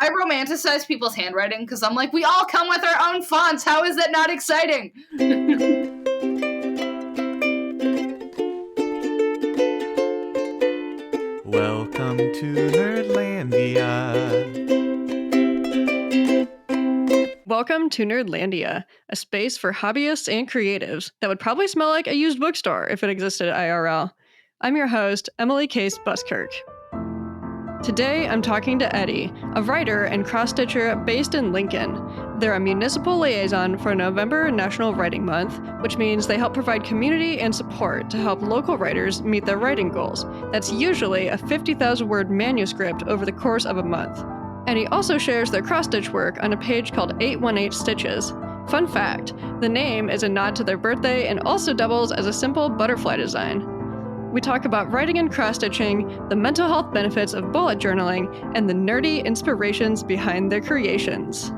I romanticize people's handwriting because I'm like, we all come with our own fonts. How is that not exciting? Welcome to Nerdlandia. Welcome to Nerdlandia, a space for hobbyists and creatives that would probably smell like a used bookstore if it existed IRL. I'm your host, Emily Case Buskirk. Today, I'm talking to Eddie, a writer and cross-stitcher based in Lincoln. They're a municipal liaison for November National Writing Month, which means they help provide community and support to help local writers meet their writing goals. That's usually a 50,000-word manuscript over the course of a month. Eddie also shares their cross-stitch work on a page called 818 Stitches. Fun fact, the name is a nod to their birthday and also doubles as a simple butterfly design. We talk about writing and cross-stitching, the mental health benefits of bullet journaling, and the nerdy inspirations behind their creations.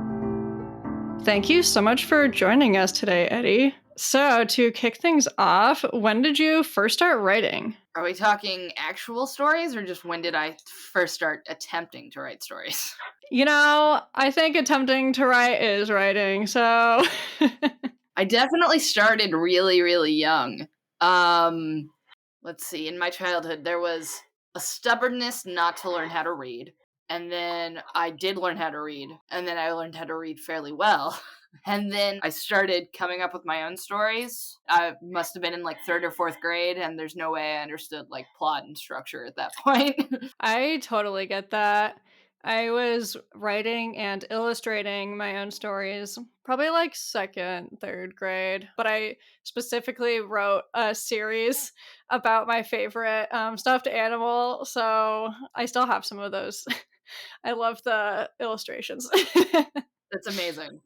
Thank you so much for joining us today, Eddie. So, to kick things off, when did you first start writing? Are we talking actual stories, or just when did I first start attempting to write stories? You know, I think attempting to write is writing, so... I definitely started really, really young. Let's see, in my childhood, there was a stubbornness not to learn how to read. And then I did learn how to read. And then I learned how to read fairly well. And then I started coming up with my own stories. I must have been in like 3rd or 4th grade, and there's no way I understood like plot and structure at that point. I totally get that. I was writing and illustrating my own stories probably like 2nd, 3rd grade, but I specifically wrote a series about my favorite stuffed animal, so I still have some of those. I love the illustrations. That's amazing.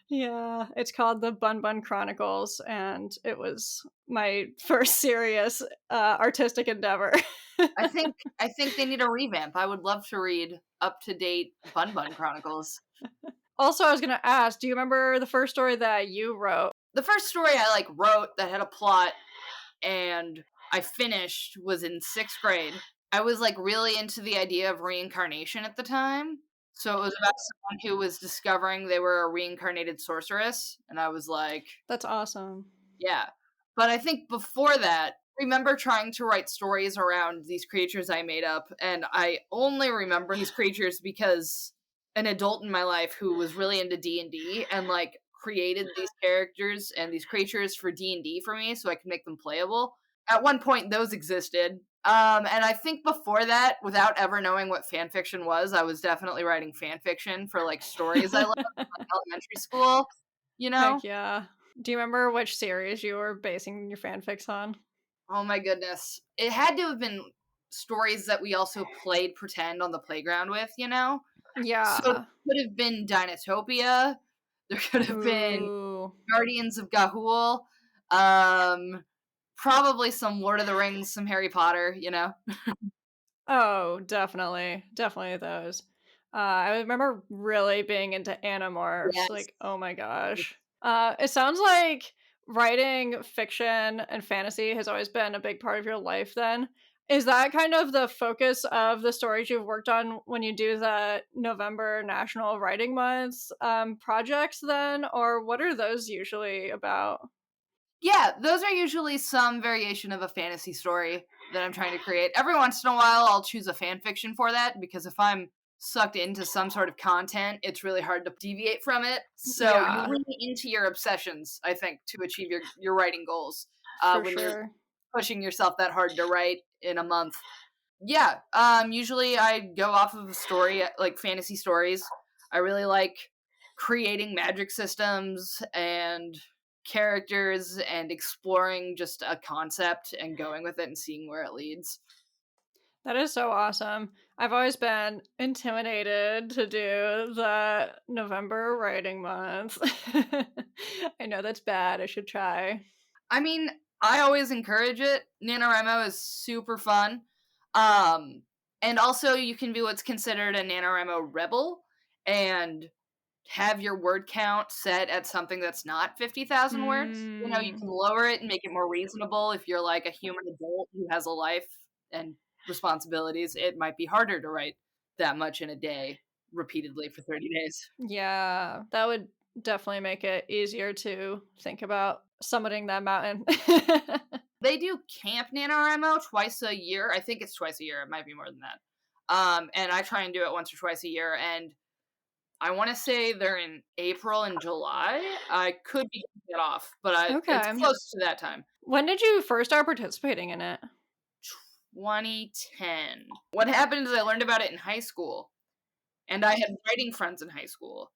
Yeah, it's called the Bun Bun Chronicles, and it was my first serious artistic endeavor. I think they need a revamp. I would love to read up-to-date Bun Bun Chronicles. Also, I was going to ask, do you remember the first story that you wrote? The first story I wrote that had a plot and I finished was in 6th grade. I was really into the idea of reincarnation at the time. So it was about someone who was discovering they were a reincarnated sorceress, and I was like, that's awesome. Yeah. But I think before that, I remember trying to write stories around these creatures I made up, and I only remember these creatures because an adult in my life who was really into D&D and created these characters and these creatures for D&D for me so I could make them playable. At one point, those existed. And I think before that, without ever knowing what fan fiction was, I was definitely writing fan fiction for stories I loved in elementary school. You know? Heck yeah. Do you remember which series you were basing your fanfics on? Oh my goodness. It had to have been stories that we also played pretend on the playground with, you know? Yeah. So it could have been Dinotopia. There could have been Guardians of Gahul. Probably some Lord of the Rings, some Harry Potter, you know? Oh, definitely. Definitely those. I remember really being into Animorphs. Yes. Oh my gosh. It sounds like writing fiction and fantasy has always been a big part of your life then. Is that kind of the focus of the stories you've worked on when you do the November National Writing Month projects then? Or what are those usually about? Yeah, those are usually some variation of a fantasy story that I'm trying to create. Every once in a while, I'll choose a fan fiction for that, because if I'm sucked into some sort of content, it's really hard to deviate from it. So you lean into your obsessions, I think, to achieve your writing goals. When you're pushing yourself that hard to write in a month. Yeah, usually I go off of a story, like fantasy stories. I really like creating magic systems and characters and exploring just a concept and going with it and seeing where it leads. That is so awesome. I've always been intimidated to do the November Writing Month. I know that's bad. I should try. I mean, I always encourage it. NaNoWriMo is super fun. And also you can be what's considered a NaNoWriMo rebel and have your word count set at something that's not 50,000 words. You know, you can lower it and make it more reasonable. If you're like a human adult who has a life and responsibilities, it might be harder to write that much in a day. repeatedly for 30 days. Yeah, that would definitely make it easier to think about summiting that mountain. They do Camp NaNoWriMo twice a year. I think it's twice a year. It might be more than that. And I try and do it once or twice a year. And I want to say they're in April and July. I could be getting it off, but it's Okay. close to that time. When did you first start participating in it? 2010. What happened is I learned about it in high school, and I had writing friends in high school.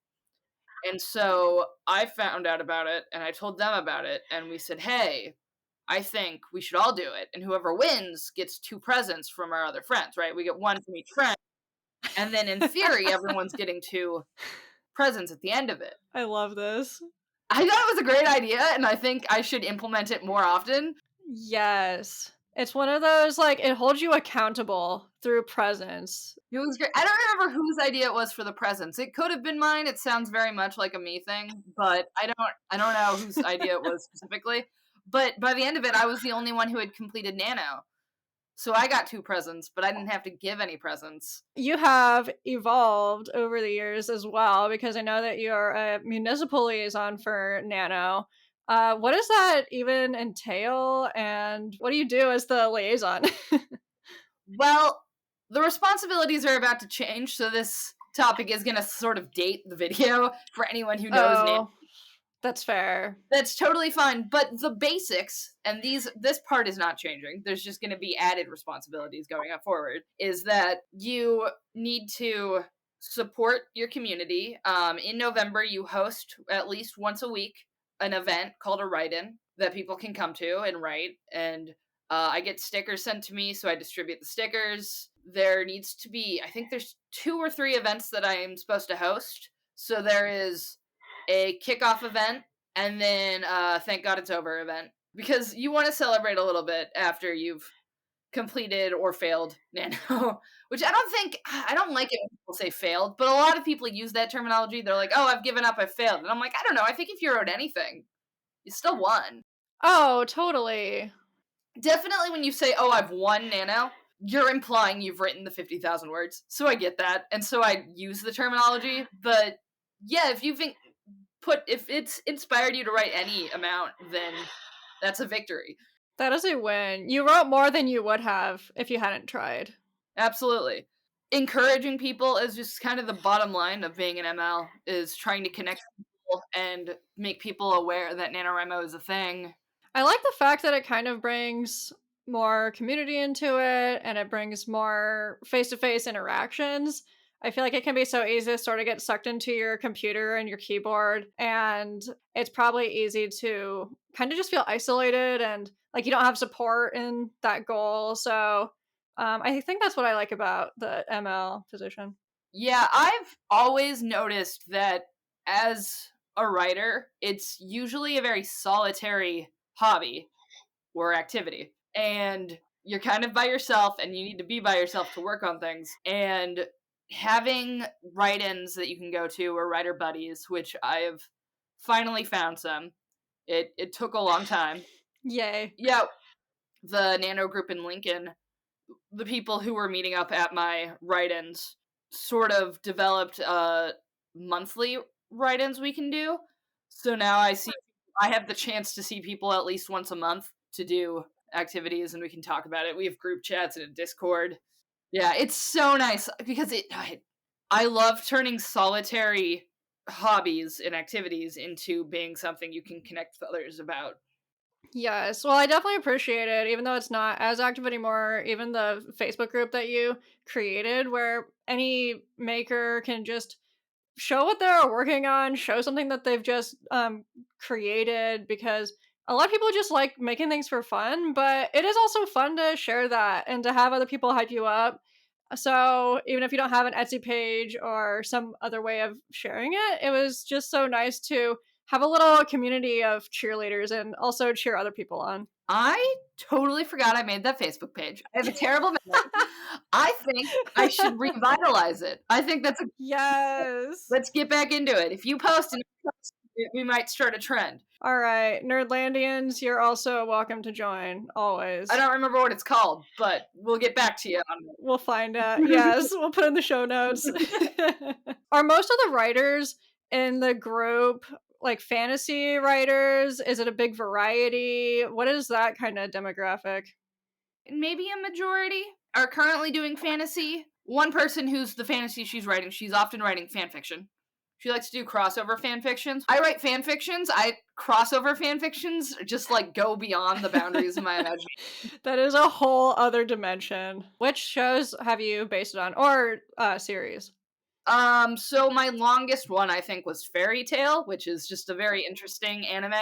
And so I found out about it, and I told them about it, and we said, hey, I think we should all do it. And whoever wins gets 2 presents from our other friends, right? We get 1 from each friend. And then in theory, everyone's getting 2 presents at the end of it. I love this. I thought it was a great idea, and I think I should implement it more often. Yes. It's one of those, like, it holds you accountable through presents. It was great. I don't remember whose idea it was for the presents. It could have been mine. It sounds very much like a me thing, but I don't know whose idea it was specifically. But by the end of it, I was the only one who had completed Nano. So I got 2 presents, but I didn't have to give any presents. You have evolved over the years as well, because I know that you're a municipal liaison for Nano. What does that even entail, and what do you do as the liaison? Well, the responsibilities are about to change, so this topic is going to sort of date the video for anyone who knows Nano. Oh, that's fair. That's totally fine, but the basics, and this part is not changing. There's just going to be added responsibilities going up forward. Is that you need to support your community. In November, you host at least once a week an event called a write-in that people can come to and write. And I get stickers sent to me, so I distribute the stickers. There needs to be, I think there's 2 or 3 events that I am supposed to host. So there is a kickoff event, and then thank God it's over event, because you want to celebrate a little bit after you've completed or failed Nano, which I don't like it when people say failed, but a lot of people use that terminology. They're like, oh, I've given up, I failed. And I'm like, I don't know, I think if you wrote anything, you still won. Oh, totally. Definitely when you say, oh, I've won Nano, you're implying you've written the 50,000 words. So I get that, and so I use the terminology, but yeah, if it's inspired you to write any amount, then that's a victory. That is a win. You wrote more than you would have if you hadn't tried. Absolutely. Encouraging people is just kind of the bottom line of being an ML, is trying to connect people and make people aware that NaNoWriMo is a thing. I like the fact that it kind of brings more community into it, and it brings more face-to-face interactions. I feel like it can be so easy to sort of get sucked into your computer and your keyboard, and it's probably easy to kind of just feel isolated and like you don't have support in that goal. So I think that's what I like about the ML position. Yeah, I've always noticed that as a writer, it's usually a very solitary hobby or activity. And you're kind of by yourself, and you need to be by yourself to work on things. And having write-ins that you can go to, or writer buddies, which I have finally found some. It took a long time. Yay. Yeah, the Nano group in Lincoln, the people who were meeting up at my write-ins sort of developed monthly write-ins we can do. So now I have the chance to see people at least once a month to do activities, and we can talk about it. We have group chats and a Discord. Yeah, it's so nice because I love turning solitary hobbies and activities into being something you can connect with others about. Yes. Well, I definitely appreciate it, even though it's not as active anymore. Even the Facebook group that you created, where any maker can just show what they're working on, show something that they've just created, because a lot of people just like making things for fun, but it is also fun to share that and to have other people hype you up. So even if you don't have an Etsy page or some other way of sharing it, it was just so nice to have a little community of cheerleaders and also cheer other people on. I totally forgot I made that Facebook page. I have a terrible memory. I think I should revitalize it. I think that's Yes. let's get back into it. If you post and We might start a trend. All right, Nerdlandians, you're also welcome to join, always. I don't remember what it's called, but we'll get back to you on We'll find out. Yes, we'll put in the show notes. Are most of the writers in the group like fantasy writers? Is it a big variety? What is that kind of demographic? maybe a majority are currently doing fantasy. One person who's the fantasy she's writing, she's often writing fan fiction. She likes to do crossover fan fictions. I write fan fictions. Crossover fan fictions just like go beyond the boundaries of my imagination. That is a whole other dimension. Which shows have you based it on, or series? So my longest one I think was Fairy Tail, which is just a very interesting anime.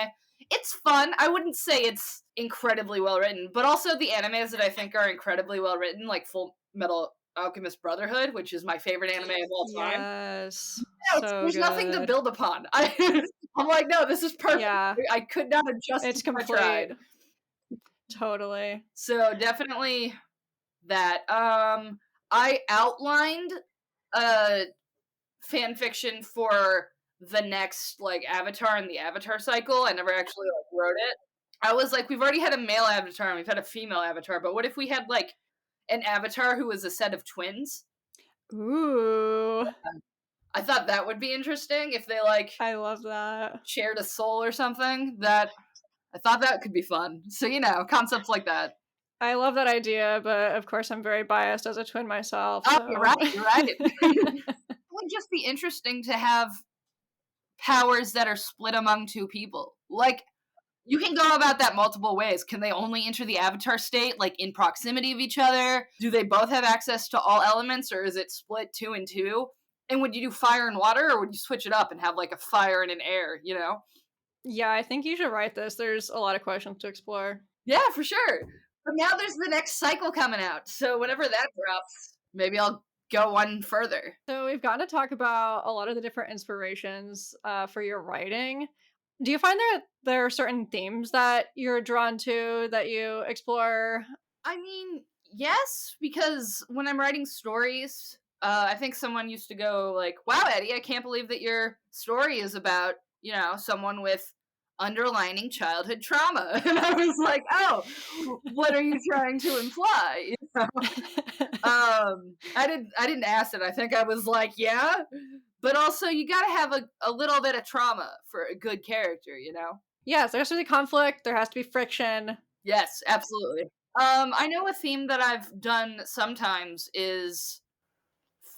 It's fun. I wouldn't say it's incredibly well written, but also the animes that I think are incredibly well written, like Full Metal Alchemist Brotherhood, which is my favorite anime of all time. Yes, No, so there's nothing to good. build upon. I'm like, no, this is perfect. Yeah, I could not adjust it's if I tried. complete. Totally. So definitely that. I outlined fan fiction for the next like Avatar in the Avatar cycle. I never actually like wrote it. I was like, we've already had a male Avatar and we've had a female Avatar, but what if we had like an Avatar who was a set of twins? Ooh, I thought that would be interesting if they like I love that. shared a soul or something. That I thought that could be fun. So concepts like that. I love that idea, but of course I'm very biased as a twin myself. Oh, So. you're right. You're right. It would just be interesting to have powers that are split among two people. Like, you can go about that multiple ways. Can they only enter the avatar state, like, in proximity of each other? Do they both have access to all elements, or is it split 2 and 2? And would you do fire and water, or would you switch it up and have, like, a fire and an air, Yeah, I think you should write this. There's a lot of questions to explore. Yeah, for sure. But now there's the next cycle coming out, so whenever that drops, maybe I'll go one further. So we've gotten to talk about a lot of the different inspirations for your writing. Do you find there are certain themes that you're drawn to that you explore? I mean, yes, because when I'm writing stories, I think someone used to go like, "Wow, Eddie, I can't believe that your story is about someone with underlining childhood trauma," and I was like, "Oh, what are you trying to imply?" I didn't ask it. I think I was like, "Yeah," but also you got to have a little bit of trauma for a good character. Yes, there has to be conflict. There has to be friction. Yes, absolutely. I know a theme that I've done sometimes is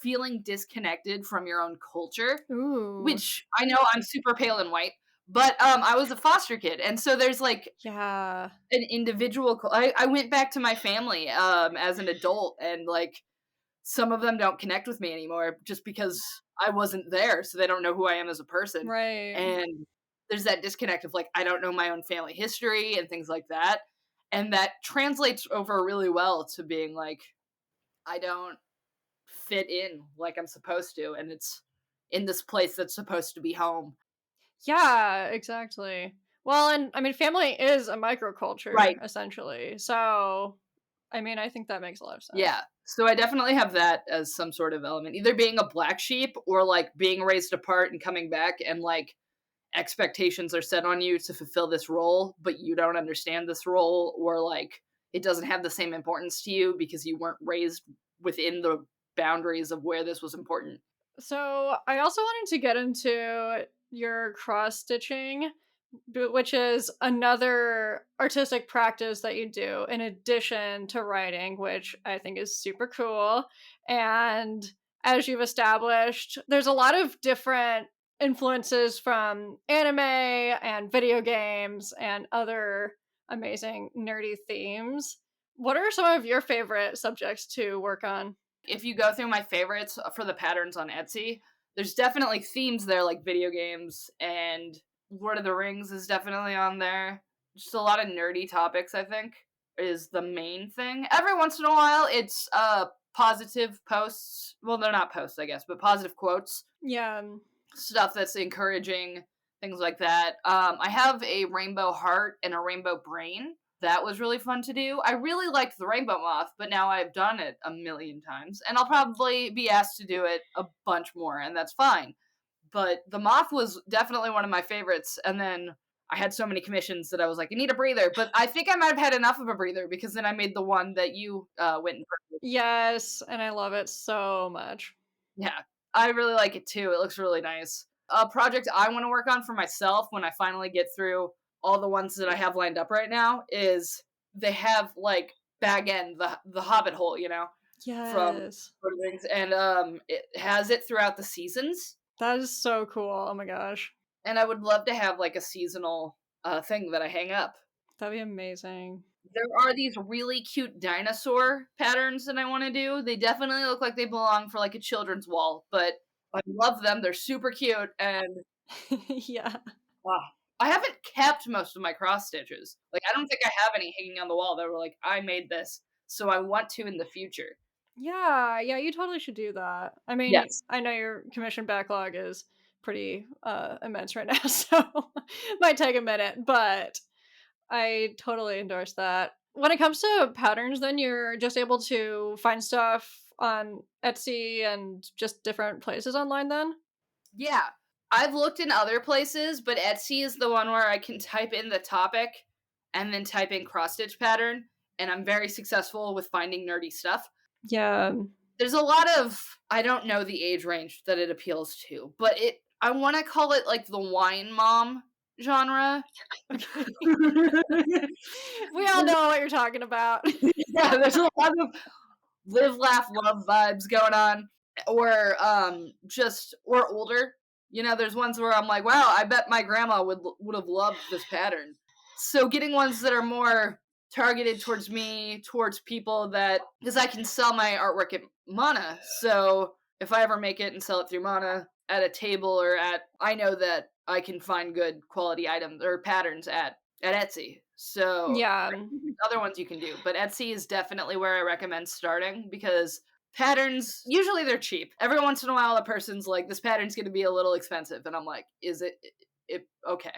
feeling disconnected from your own culture, Ooh, which I know I'm super pale and white, but I was a foster kid, and so there's like yeah, an individual. I went back to my family as an adult, and like some of them don't connect with me anymore just because I wasn't there, so they don't know who I am as a person, right. and there's that disconnect of like I don't know my own family history and things like that. And that translates over really well to being like, I don't fit in like I'm supposed to, and it's in this place that's supposed to be home. Yeah, exactly. Well, and I mean, family is a microculture Right. essentially. So, I mean, I think that makes a lot of sense. Yeah. So I definitely have that as some sort of element, either being a black sheep or like being raised apart and coming back and like expectations are set on you to fulfill this role, but you don't understand this role, or like it doesn't have the same importance to you because you weren't raised within the boundaries of where this was important. So, I also wanted to get into your cross stitching, which is another artistic practice that you do in addition to writing, which I think is super cool. And as you've established, there's a lot of different influences from anime and video games and other amazing nerdy themes. What are some of your favorite subjects to work on? If you go through my favorites for the patterns on Etsy, there's definitely themes there like video games, and Lord of the Rings is definitely on there. Just a lot of nerdy topics, I think, is the main thing. Every once in a while, it's positive posts. Well, they're not posts, I guess, but positive quotes, Yeah. stuff that's encouraging, things like that. I have a rainbow heart and a rainbow brain. That was really fun to do. I really liked the rainbow moth, but now I've done it a million times, and I'll probably be asked to do it a bunch more, and that's fine. But the moth was definitely one of my favorites. And then I had so many commissions that I was like, I need a breather. But I think I might have had enough of a breather because then I made the one that you went and purchased. Yes, and I love it so much. Yeah, I really like it too. It looks really nice. A project I want to work on for myself when I finally get through all the ones that I have lined up right now is they have like Bag End, the Hobbit hole, from Yes. Lord of the Rings, and it has it throughout the seasons. That is so cool. Oh my gosh. And I would love to have like a seasonal thing that I hang up. That'd be amazing. There are these really cute dinosaur patterns that I want to do. They definitely look like they belong for like a children's wall, but I love them. They're super cute, and Yeah. ah, I haven't kept most of my cross stitches. Like I don't think I have any hanging on the wall that were like I made this, so I want to in the future. Yeah, yeah, you totally should do that. I mean, Yes. I know your commission backlog is pretty immense right now, so might take a minute, but I totally endorse that. When it comes to patterns, then you're just able to find stuff on Etsy and just different places online then? Yeah. I've looked in other places, but Etsy is the one where I can type in the topic and then type in cross stitch pattern, and I'm very successful with finding nerdy stuff. Yeah. There's a lot of I don't know the age range that it appeals to, but I want to call it like the wine mom genre. Okay. We all know what you're talking about. Yeah, there's a lot of live, laugh, love vibes going on, or or older. There's ones where I'm like, wow, I bet my grandma would have loved this pattern. So getting ones that are more targeted towards me, towards people that because I can sell my artwork at Mana. So if I ever make it and sell it through Mana at a table I know that I can find good quality items or patterns at Etsy. So Yeah. there's other ones you can do, but Etsy is definitely where I recommend starting because patterns usually they're cheap. Every once in a while, a person's like, "This pattern's going to be a little expensive," and I'm like, "Is it okay?"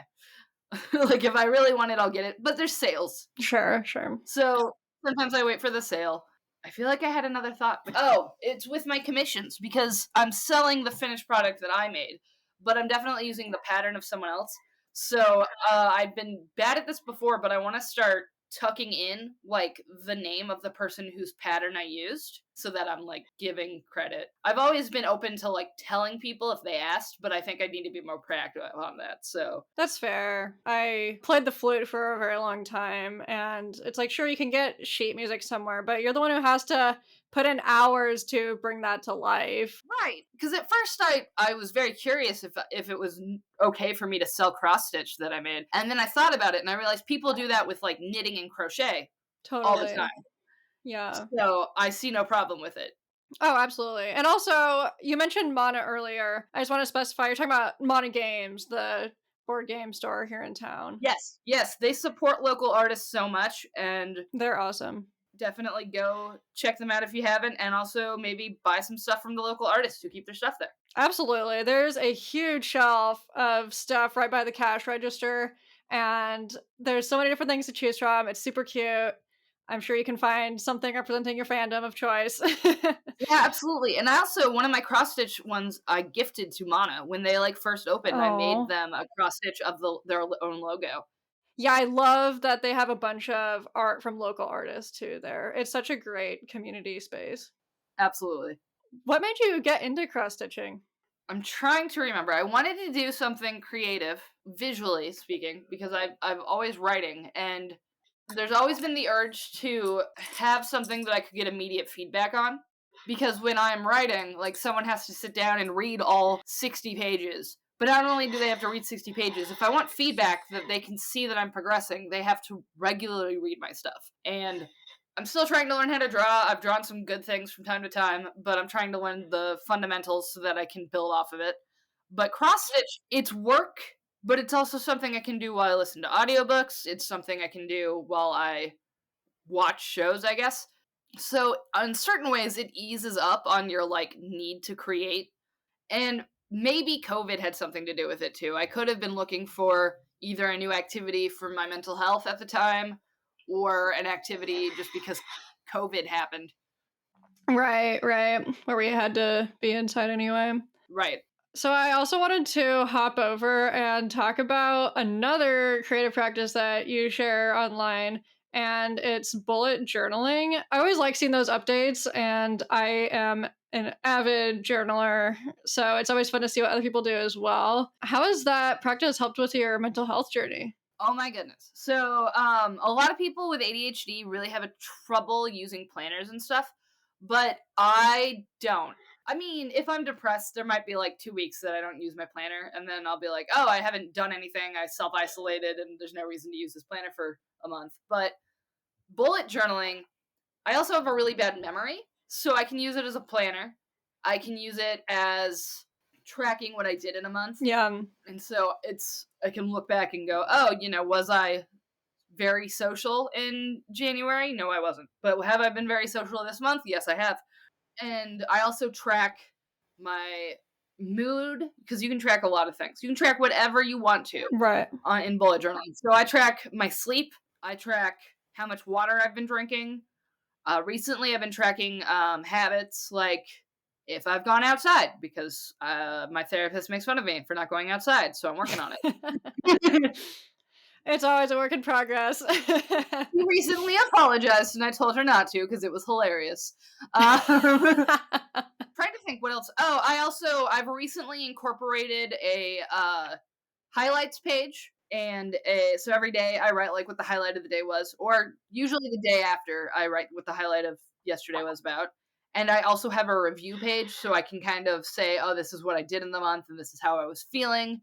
Like if I really want it, I'll get it. But there's sales, Sure, sure. so sometimes I wait for the sale. I feel like I had another thought. Oh, it's with my commissions because I'm selling the finished product that I made, but I'm definitely using the pattern of someone else. So I've been bad at this before, but I want to start tucking in like the name of the person whose pattern I used so that I'm like giving credit. I've always been open to like telling people if they asked, but I think I need to be more proactive on that. So That's fair. I played the flute for a very long time, and it's like, sure, you can get sheet music somewhere, but you're the one who has to put in hours to bring that to life. right, because at first I was very curious if it was okay for me to sell cross stitch that I made, and then I thought about it and I realized people do that with like knitting and crochet all the time. Totally. Yeah. So I see no problem with it. Oh, absolutely. And also, you mentioned Mana earlier. I just want to specify you're talking about Mana Games, the board game store here in town. Yes, yes, they support local artists so much, and They're awesome. definitely go check them out if you haven't, and also maybe buy some stuff from the local artists who keep their stuff there. Absolutely. There's a huge shelf of stuff right by the cash register, and there's so many different things to choose from. It's super cute. I'm sure you can find something representing your fandom of choice. Yeah, absolutely. And I also one of my cross stitch ones I gifted to Mana when they like first opened. I made Oh. them a cross stitch of their own logo. Yeah, I love that they have a bunch of art from local artists too there. It's such a great community space. Absolutely. What made you get into cross stitching? I'm trying to remember. I wanted to do something creative, visually speaking, because I've always writing and there's always been the urge to have something that I could get immediate feedback on. Because when I'm writing, like someone has to sit down and read all 60 pages. But not only do they have to read 60 pages, if I want feedback that they can see that I'm progressing, they have to regularly read my stuff. And I'm still trying to learn how to draw. I've drawn some good things from time to time, but I'm trying to learn the fundamentals so that I can build off of it. But cross stitch, it's work, but it's also something I can do while I listen to audiobooks. It's something I can do while I watch shows, I guess. So, in certain ways, it eases up on your like need to create. And maybe COVID had something to do with it too. I could have been looking for either a new activity for my mental health at the time or an activity just because COVID happened. Right, right. Where we had to be inside anyway. Right. So I also wanted to hop over and talk about another creative practice that you share online, and it's bullet journaling. I always like seeing those updates, and I am an avid journaler, so it's always fun to see what other people do as well. How has that practice helped with your mental health journey? Oh my goodness. So, a lot of people with ADHD really have a trouble using planners and stuff, but I don't. I mean, if I'm depressed, there might be like 2 weeks that I don't use my planner, and then I'll be like, oh, I haven't done anything. I self isolated, and there's no reason to use this planner for a month. But bullet journaling, I also have a really bad memory, so I can use it as a planner. I can use it as tracking what I did in a month. Yeah. And so I can look back and go, oh, was I very social in January? No, I wasn't. But have I been very social this month? Yes, I have. And I also track my mood because you can track a lot of things. You can track whatever you want to Right. in bullet journaling. So I track my sleep. I track how much water I've been drinking. Recently, I've been tracking habits like if I've gone outside because my therapist makes fun of me for not going outside, so I'm working on it. It's always a work in progress. She recently apologized, and I told her not to because it was hilarious. Trying to think what else. Oh, I've recently incorporated a highlights page, and so every day I write like what the highlight of the day was, or usually the day after I write what the highlight of yesterday was about. And I also have a review page, so I can kind of say, oh, this is what I did in the month, and this is how I was feeling,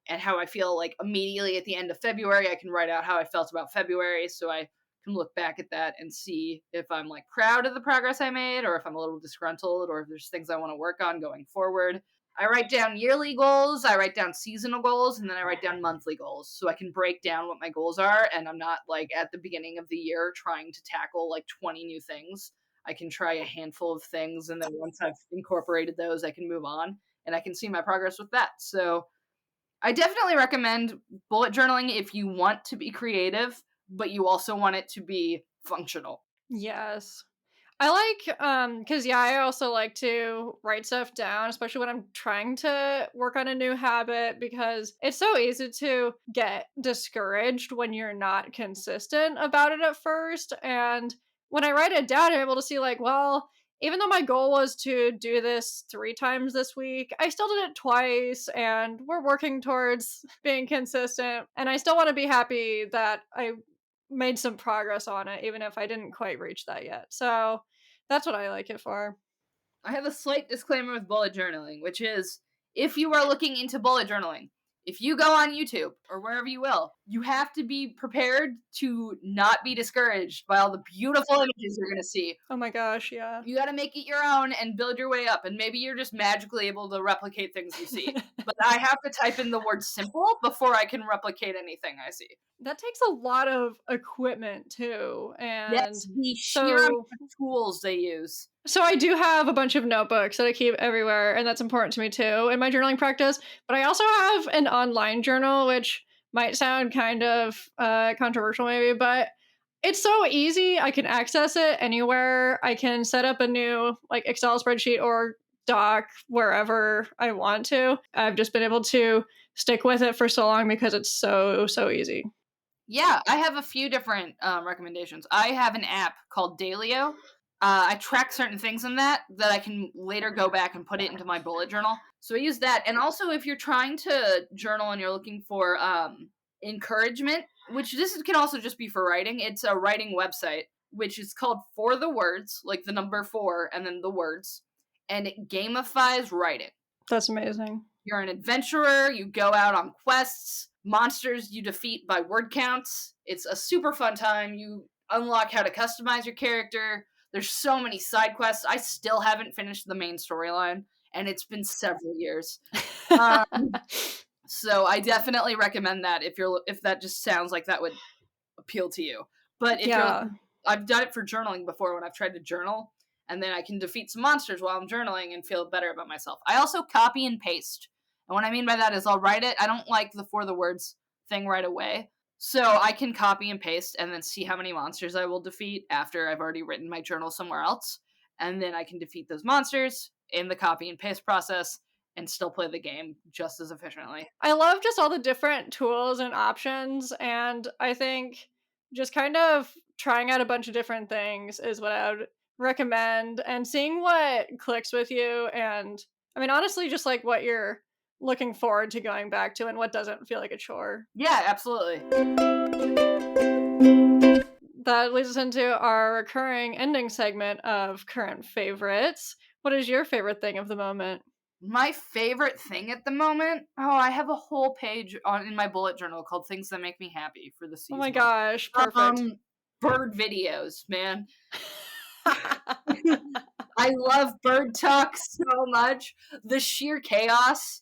and how I feel like immediately at the end of February. I can write out how I felt about February, so I can look back at that and see if I'm like proud of the progress I made, or if I'm a little disgruntled, or if there's things I want to work on going forward. I write down yearly goals, I write down seasonal goals, and then I write down monthly goals so I can break down what my goals are. And I'm not like at the beginning of the year trying to tackle like 20 new things. I can try a handful of things, and then once I've incorporated those, I can move on and I can see my progress with that. So I definitely recommend bullet journaling if you want to be creative, but you also want it to be functional. Yes. I like because yeah, I also like to write stuff down, especially when I'm trying to work on a new habit because it's so easy to get discouraged when you're not consistent about it at first. And when I write it down, I'm able to see like, well, even though my goal was to do this 3 times this week, I still did it twice and we're working towards being consistent. And I still want to be happy that I made some progress on it, even if I didn't quite reach that yet. So that's what I like it for. I have a slight disclaimer with bullet journaling, which is if you are looking into bullet journaling, if you go on YouTube or wherever you will, you have to be prepared to not be discouraged by all the beautiful images you're going to see. Oh my gosh, yeah. You got to make it your own and build your way up. And maybe you're just magically able to replicate things you see. But I have to type in the word simple before I can replicate anything I see. That takes a lot of equipment too. And Yes, the sheer amount so of tools they use. so I do have a bunch of notebooks that I keep everywhere, and that's important to me too in my journaling practice. But I also have an online journal, which might sound kind of controversial, maybe, but it's so easy. I can access it anywhere. I can set up a new like Excel spreadsheet or doc wherever I want to. I've just been able to stick with it for so long because it's so easy. Yeah, I have a few different recommendations. I have an app called Dailyo. I track certain things in that I can later go back and put it into my bullet journal. So I use that. And also, if you're trying to journal and you're looking for encouragement, which this can also just be for writing, it's a writing website, which is called For the Words, like the number 4 and then the words. And it gamifies writing. That's amazing. You're an adventurer, you go out on quests, monsters you defeat by word counts. It's a super fun time. You unlock how to customize your character. There's so many side quests. I still haven't finished the main storyline, and it's been several years. So I definitely recommend that if that just sounds like that would appeal to you. But if Yeah. I've done it for journaling before when I've tried to journal, and then I can defeat some monsters while I'm journaling and feel better about myself. I also copy and paste. And what I mean by that is I'll write it. I don't like the For the Words thing right away. So I can copy and paste and then see how many monsters I will defeat after I've already written my journal somewhere else. And then I can defeat those monsters in the copy and paste process. and still play the game just as efficiently. I love just all the different tools and options, and I think just kind of trying out a bunch of different things is what I would recommend, and seeing what clicks with you, and I mean, honestly, just like what you're looking forward to going back to and what doesn't feel like a chore. Yeah, absolutely. That leads us into our recurring ending segment of current favorites. What is your favorite thing of the moment? My favorite thing at the moment? Oh, I have a whole page in my bullet journal called Things That Make Me Happy for the season. Oh my gosh, perfect. Bird videos, man. I love bird talk so much. The sheer chaos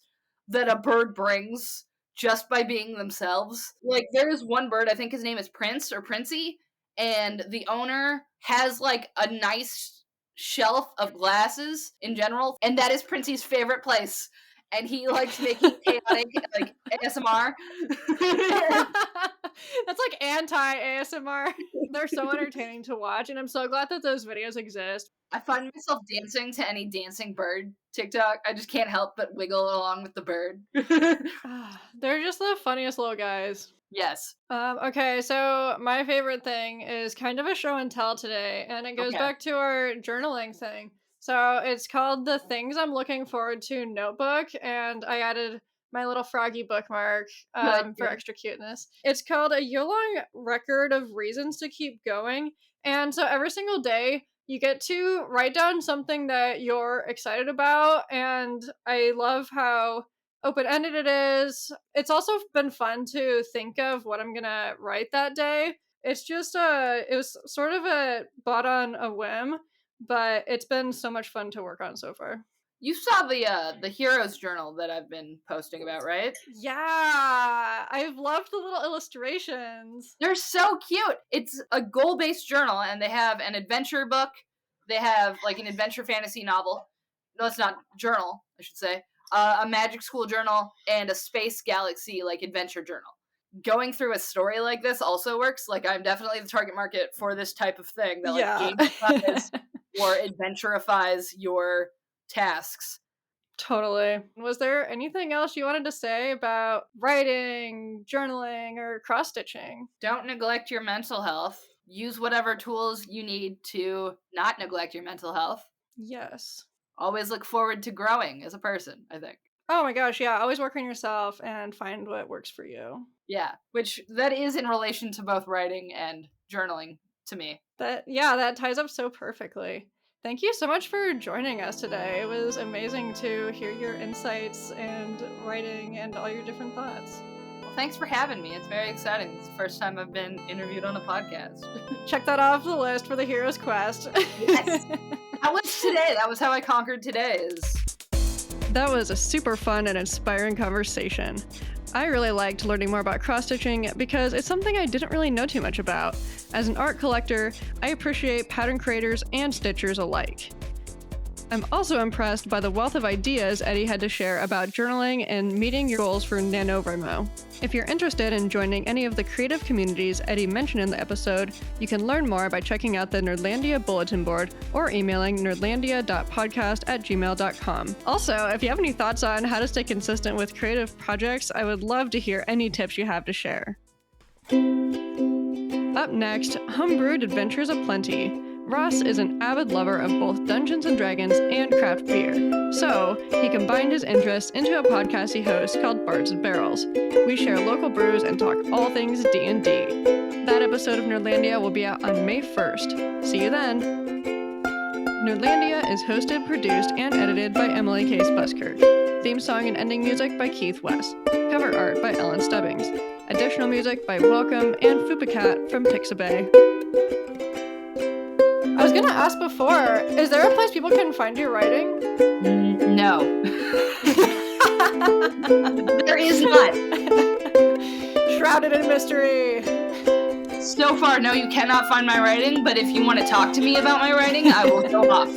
that a bird brings just by being themselves. Like, there is one bird, I think his name is Prince or Princey, and the owner has like a nice shelf of glasses in general, and that is Princey's favorite place. And he likes making chaotic like ASMR. That's like anti-ASMR. They're so entertaining to watch, and I'm so glad that those videos exist. I find myself dancing to any dancing bird TikTok. I just can't help but wiggle along with the bird. They're just the funniest little guys. Yes. Okay, so my favorite thing is kind of a show and tell today, and it goes back to our journaling thing. So it's called the Things I'm Looking Forward to Notebook, and I added my little froggy bookmark for extra cuteness. It's called A Year-Long Record of Reasons to Keep Going, and so every single day you get to write down something that you're excited about, and I love how open-ended it is. It's also been fun to think of what I'm gonna write that day. It's just it was sort of a bought on a whim, but it's been so much fun to work on so far. You saw the Heroes Journal that I've been posting about, right? Yeah, I've loved the little illustrations. They're so cute. It's a goal-based journal, and they have an adventure book. They have like an adventure fantasy novel. No, it's not journal, I should say. A magic school journal, and a space galaxy like adventure journal. Going through a story like this also works. Like, I'm definitely the target market for this type of thing that like gamifies or adventurifies your tasks. Totally. Was there anything else you wanted to say about writing, journaling, or cross-stitching? Don't neglect your mental health. Use whatever tools you need to not neglect your mental health. Yes. Always look forward to growing as a person, I think. Oh my gosh, yeah. Always work on yourself and find what works for you. Yeah, which that is in relation to both writing and journaling to me. That ties up so perfectly. Thank you so much for joining us today. It was amazing to hear your insights and writing and all your different thoughts. Well, thanks for having me. It's very exciting. It's the first time I've been interviewed on a podcast. Check that off the list for the Hero's Quest. Yes. That was today. That was how I conquered today's. That was a super fun and inspiring conversation. I really liked learning more about cross-stitching because it's something I didn't really know too much about. As an art collector, I appreciate pattern creators and stitchers alike. I'm also impressed by the wealth of ideas Eddie had to share about journaling and meeting your goals for NaNoWriMo. If you're interested in joining any of the creative communities Eddie mentioned in the episode, you can learn more by checking out the Nerdlandia bulletin board or emailing nerdlandia.podcast@gmail.com. Also, if you have any thoughts on how to stay consistent with creative projects, I would love to hear any tips you have to share. Up next, Homebrewed Adventures Aplenty. Ross is an avid lover of both Dungeons & Dragons and craft beer, so he combined his interests into a podcast he hosts called Bards and Barrels. We share local brews and talk all things D&D. That episode of Nerdlandia will be out on May 1st. See you then! Nerdlandia is hosted, produced, and edited by Emily Case Buskirk. Theme song and ending music by Keith West. Cover art by Ellen Stubbings. Additional music by Welcome and Fupacat from Pixabay. I was gonna ask before, is there a place people can find your writing? No. There is not. Shrouded in mystery. So far, no, you cannot find my writing, but if you want to talk to me about my writing, I will go off.